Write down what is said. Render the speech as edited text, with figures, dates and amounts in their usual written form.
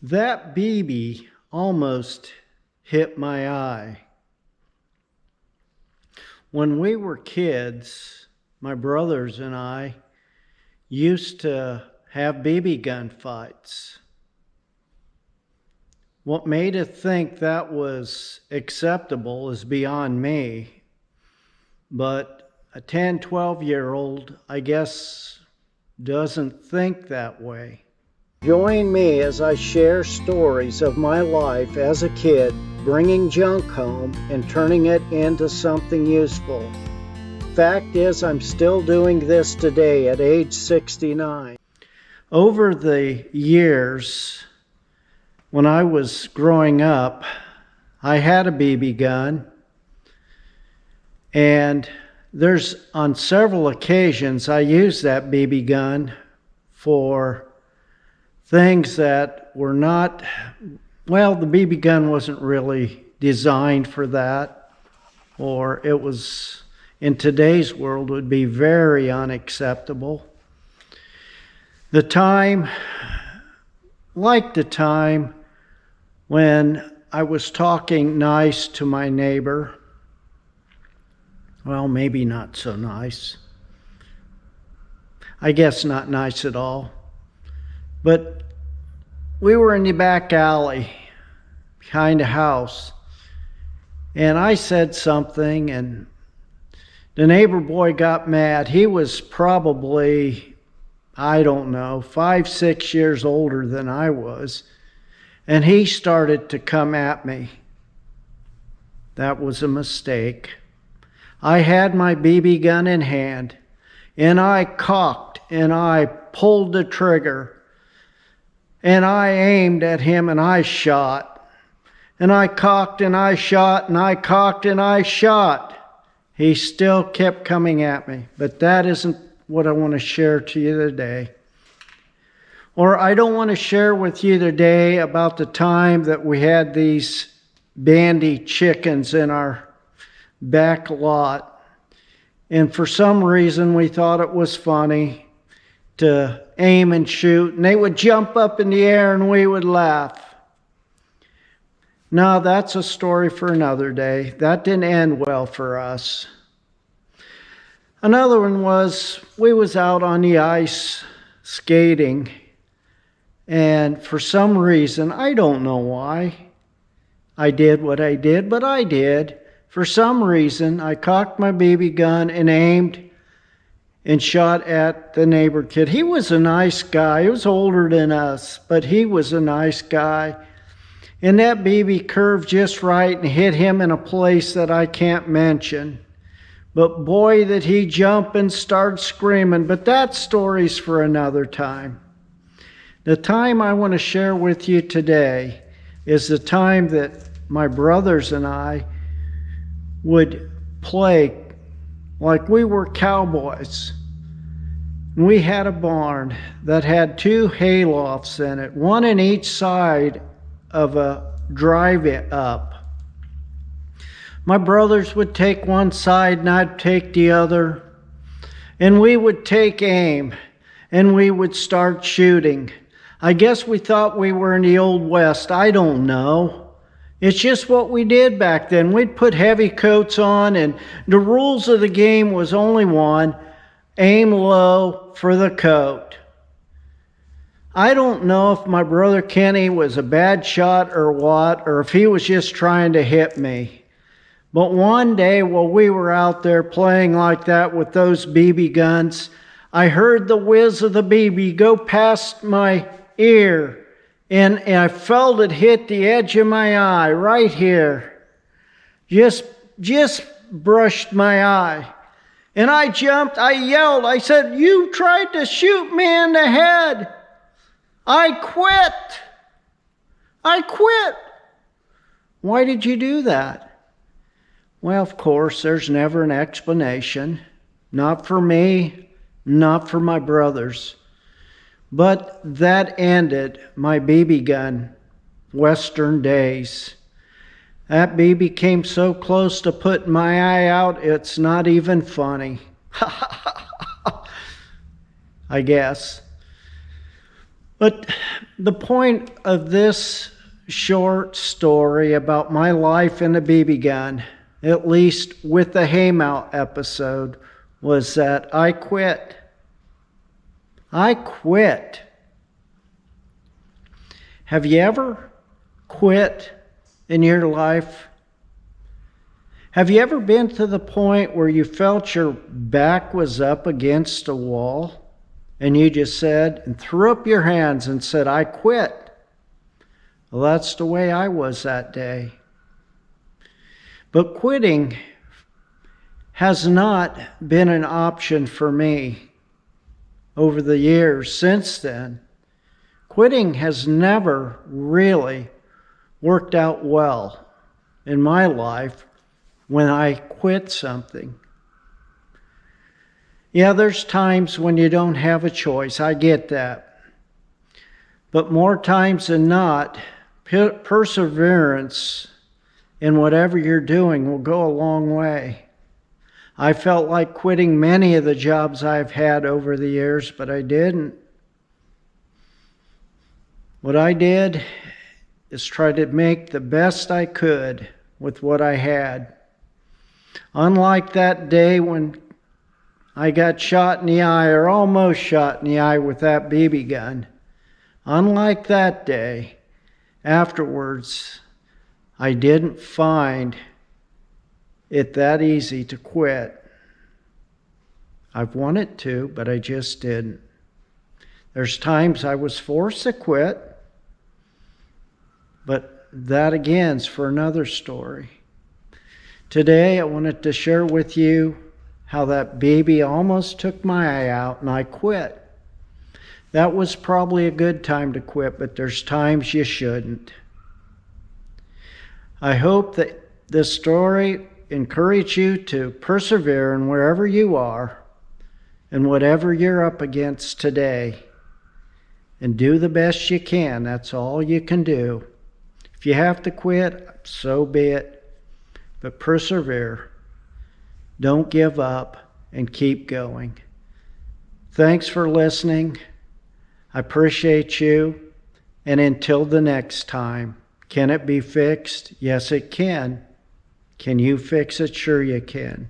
That BB almost hit my eye. When we were kids, my brothers and I used to have BB gun fights. What made us think that was acceptable is beyond me. But a 10, 12-year-old, I guess, doesn't think that way. Join me as I share stories of my life as a kid, bringing junk home and turning it into something useful. Fact is, I'm still doing this today at age 69. Over the years, when I was growing up, I had a BB gun, and on several occasions I used that BB gun for things that were not, well, the BB gun wasn't really designed for that, or it was, in today's world, would be very unacceptable. The time when I was talking nice to my neighbor, well, maybe not so nice. I guess not nice at all. But we were in the back alley behind a house, and I said something, and the neighbor boy got mad. He was probably, I don't know, 5, 6 years older than I was, and he started to come at me. That was a mistake. I had my BB gun in hand, and I cocked, and I pulled the trigger, and I aimed at him, and I shot. And I cocked, and I shot, and I cocked, and I shot. He still kept coming at me, but that isn't what I want to share to you today. Or I don't want to share with you today about the time that we had these bandy chickens in our back lot. And for some reason, we thought it was funny to aim and shoot, and they would jump up in the air and we would laugh. No, that's a story for another day. That didn't end well for us. Another one was, we was out on the ice skating, and for some reason, I don't know why I did what I did, but I did. For some reason, I cocked my BB gun and aimed and shot at the neighbor kid. He was a nice guy. He was older than us, but he was a nice guy. And that BB curved just right and hit him in a place that I can't mention. But boy, did he jump and start screaming. But that story's for another time. The time I want to share with you today is the time that my brothers and I would play like we were cowboys. We had a barn that had 2 haylofts in it, one in each side of a drive up. My brothers would take one side and I'd take the other, and we would take aim and we would start shooting. I guess we thought we were in the Old West. I don't know. It's just what we did back then. We'd put heavy coats on, and the rules of the game was only one: aim low for the coat. I don't know if my brother Kenny was a bad shot or what, or if he was just trying to hit me. But one day while we were out there playing like that with those BB guns, I heard the whiz of the BB go past my ear, and I felt it hit the edge of my eye right here. Just brushed my eye. And I jumped, I yelled, I said, "You tried to shoot me in the head. I quit. I quit." "Why did you do that?" Well, of course, there's never an explanation. Not for me, not for my brothers. But that ended my BB gun Western days. That BB came so close to putting my eye out, it's not even funny. I guess. But the point of this short story about my life in a BB gun, at least with the Haymount episode, was that I quit. I quit. Have you ever quit in your life? Have you ever been to the point where you felt your back was up against a wall and you just said and threw up your hands and said, I quit? Well, that's the way I was that day. But quitting has not been an option for me over the years since then. Quitting has never really worked out well in my life when I quit something. Yeah, there's times when you don't have a choice. I get that. But more times than not, perseverance in whatever you're doing will go a long way. I felt like quitting many of the jobs I've had over the years, but I didn't. What I did is try to make the best I could with what I had. Unlike that day when I got shot in the eye, or almost shot in the eye with that BB gun, unlike that day, afterwards, I didn't find it that easy to quit. I've wanted to, but I just didn't. There's times I was forced to quit, but that again is for another story. Today, I wanted to share with you how that baby almost took my eye out and I quit. That was probably a good time to quit, but there's times you shouldn't. I hope that this story encourage you to persevere in wherever you are and whatever you're up against today. And do the best you can. That's all you can do. If you have to quit, so be it. But persevere. Don't give up and keep going. Thanks for listening. I appreciate you. And until the next time, can it be fixed? Yes, it can. Can you fix it? Sure you can.